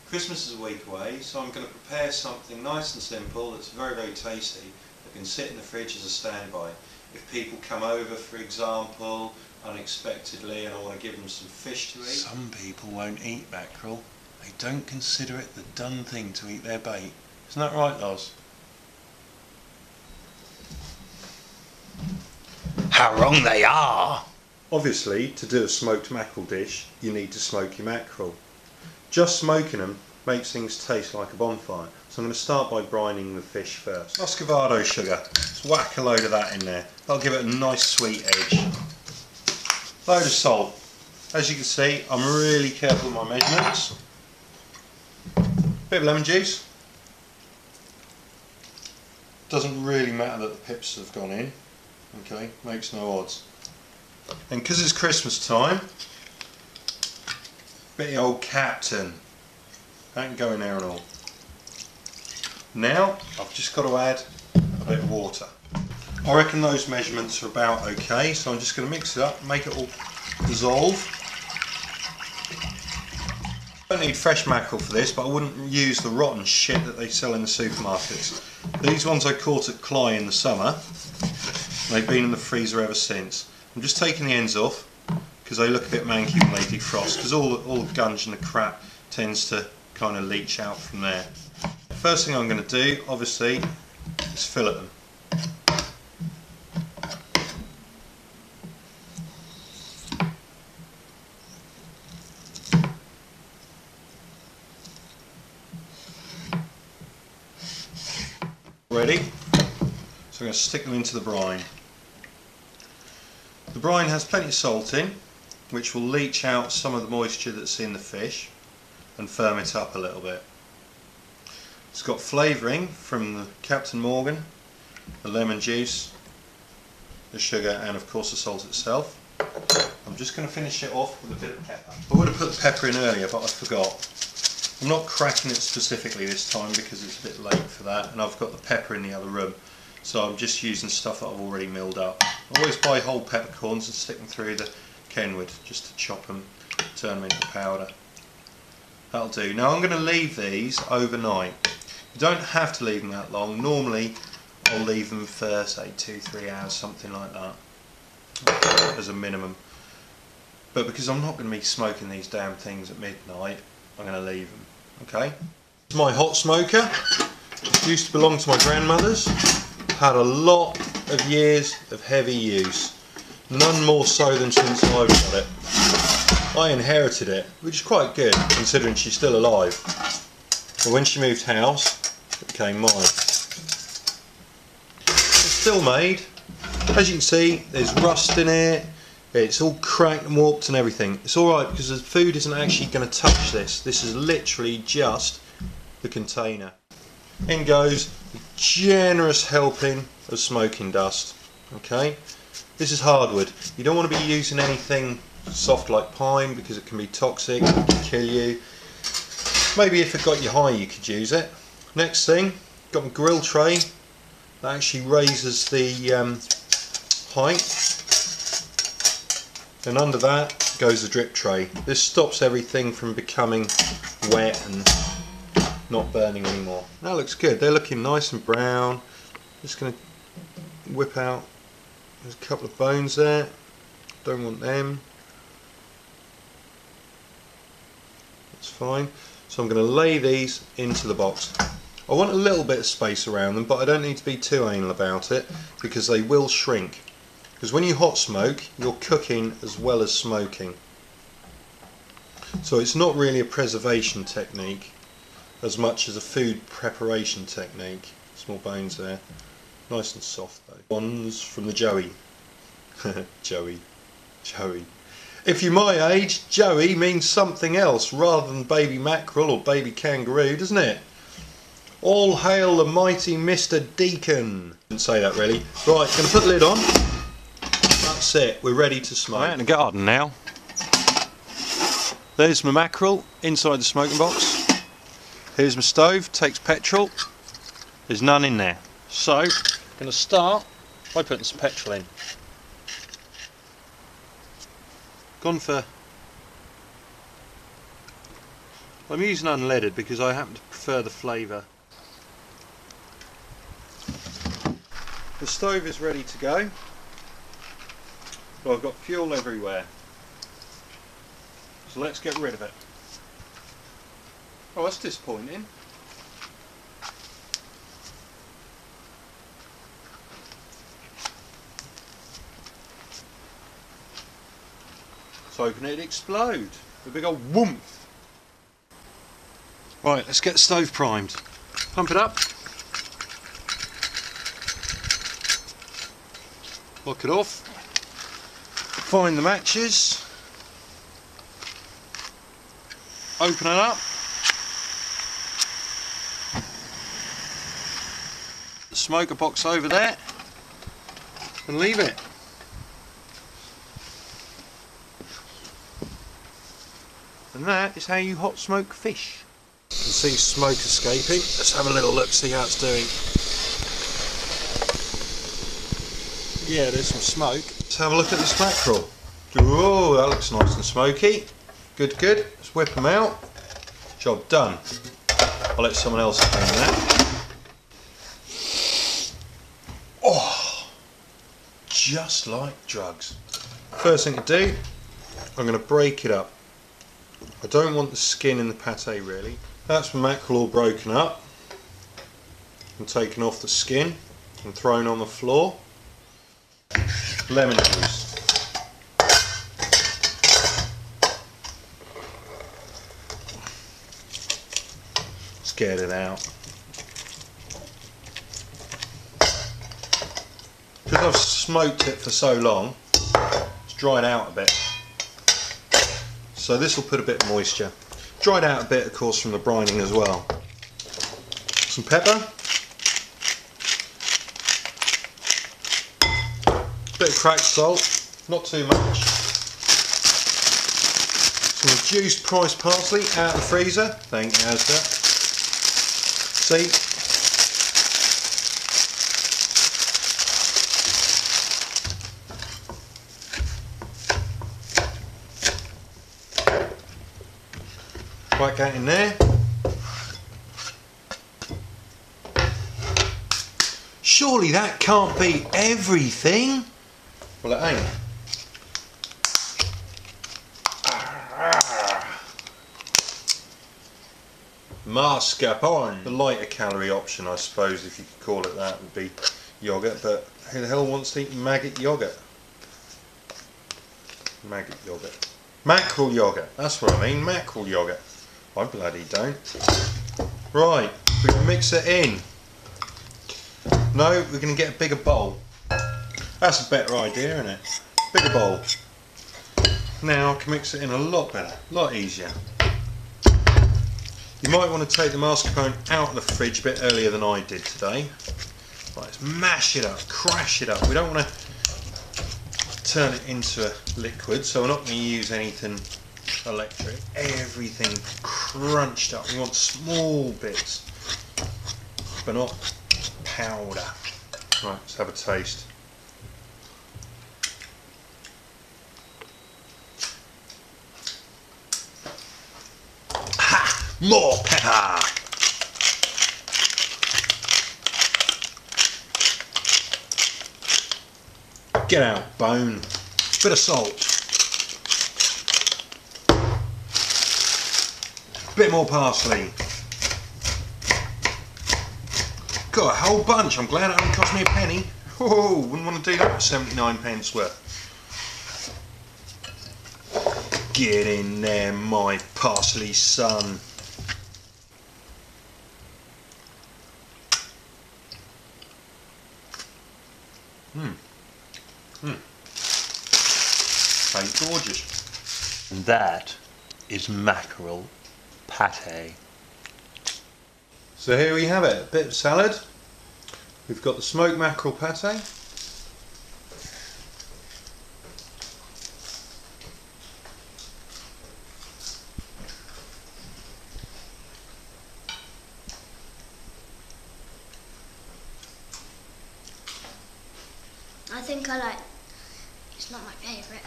Christmas is a week away, so I'm going to prepare something nice and simple that's very, very tasty that can sit in the fridge as a standby. If people come over, for example, unexpectedly, and I want to give them some fish to eat. Some people won't eat mackerel. They don't consider it the done thing to eat their bait. Isn't that right, Loz? How wrong they are! Obviously, to do a smoked mackerel dish, you need to smoke your mackerel. Just smoking them makes things taste like a bonfire. So I'm going to start by brining the fish first. Muscovado sugar. Let's whack a load of that in there. That'll give it a nice sweet edge. Load of salt. As you can see, I'm really careful with my measurements. Bit of lemon juice. Doesn't really matter that the pips have gone in. Okay, makes no odds. And because it's Christmas time, bit of old Captain. That can go in there and all. Now, I've just got to add a bit of water. I reckon those measurements are about okay, so I'm just going to mix it up, make it all dissolve. I don't need fresh mackerel for this, but I wouldn't use the rotten shit that they sell in the supermarkets. These ones I caught at Cly in the summer, and they've been in the freezer ever since. I'm just taking the ends off because they look a bit manky when they defrost, because all the gunge and the crap tends to kind of leach out from there. First thing I'm going to do, obviously, is fillet them. Ready? So I'm going to stick them into the brine. The brine has plenty of salt in, which will leach out some of the moisture that's in the fish and firm it up a little bit. It's got flavouring from the Captain Morgan, the lemon juice, the sugar, and of course the salt itself. I'm just going to finish it off with a bit of pepper. I would have put the pepper in earlier, but I forgot. I'm not cracking it specifically this time because it's a bit late for that, and I've got the pepper in the other room, so I'm just using stuff that I've already milled up. I always buy whole peppercorns and stick them through the Kenwood just to chop them, turn them into powder. That'll do. Now I'm going to leave these overnight. You don't have to leave them that long. Normally I'll leave them for say 2-3 hours, something like that, as a minimum. But because I'm not going to be smoking these damn things at midnight, I'm going to leave them. Okay. It's my hot smoker. It used to belong to my grandmother's. Had a lot of years of heavy use. None more so than since I've got it. I inherited it, which is quite good considering she's still alive. But when she moved house, it became mine. It's still made. As you can see, there's rust in it. It's all cracked and warped and everything. It's alright because the food isn't actually going to touch this. This is literally just the container. In goes a generous helping of smoking dust. Okay, this is hardwood. You don't want to be using anything soft like pine because it can be toxic, it can kill you. Maybe if it got you high you could use it. Next thing, got my grill tray that actually raises the height. And under that goes the drip tray. This stops everything from becoming wet and not burning anymore. That looks good. They're looking nice and brown. Just going to whip out. There's a couple of bones there. Don't want them. That's fine. So I'm going to lay these into the box. I want a little bit of space around them, but I don't need to be too anal about it because they will shrink. Because when you hot smoke, you're cooking as well as smoking. So it's not really a preservation technique as much as a food preparation technique. Small bones there. Nice and soft though. Ones from the Joey. Joey. If you're my age, Joey means something else rather than baby mackerel or baby kangaroo, doesn't it? All hail the mighty Mr. Deacon. Didn't say that really. Right, going to put the lid on. That's it, we're ready to smoke. I'm out in the garden now. There's my mackerel inside the smoking box. Here's my stove, takes petrol. There's none in there. So, I'm going to start by putting some petrol in. Gone for I'm using unleaded because I happen to prefer the flavour. The stove is ready to go, but I've got fuel everywhere. So let's get rid of it. Oh, that's disappointing. Let's open it, explode. A big old whoomp. Right, let's get the stove primed. Pump it up. Lock it off. Find the matches. Open it up. The smoker box over there. And leave it. And that is how you hot smoke fish. You can see smoke escaping. Let's have a little look, see how it's doing. Yeah, there's some smoke. Let's have a look at this mackerel. Oh, that looks nice and smoky. Good, good. Let's whip them out. Job done. I'll let someone else clean that. Oh, just like drugs. First thing to do, I'm going to break it up. I don't want the skin in the pate really. That's the mackerel all broken up and taken off the skin and thrown on the floor. Lemon juice. Let's get it out. Because I've smoked it for so long, it's dried out a bit. So this will put a bit of moisture. Dried out a bit, of course, from the brining as well. Some pepper. Bit of cracked salt, not too much. Some reduced price parsley out of the freezer. Thank you, Asda. See? Whack that in there. Surely that can't be everything. Well, it ain't. Mascarpone. The lighter calorie option, I suppose, if you could call it that, would be yoghurt, but who the hell wants to eat maggot yoghurt? Maggot yoghurt. Mackerel yoghurt, that's what I mean, mackerel yoghurt. I bloody don't. Right, we can mix it in. No, we're going to get a bigger bowl. That's a better idea, isn't it? Bigger bowl. Now I can mix it in a lot better, a lot easier. You might want to take the mascarpone out of the fridge a bit earlier than I did today. Right, let's mash it up, crash it up. We don't want to turn it into a liquid, so we're not going to use anything electric. Everything crunched up. We want small bits, but not powder. Right, let's have a taste. Ha! More pepper! Get out, bone. Bit of salt. Bit more parsley. Got a whole bunch. I'm glad it only cost me a penny. Oh, wouldn't want to do that for 79 pence worth. Get in there, my parsley son. Hey, gorgeous. And that is mackerel pate. So here we have it, a bit of salad. We've got the smoked mackerel pate. I think I like, it's not my favourite.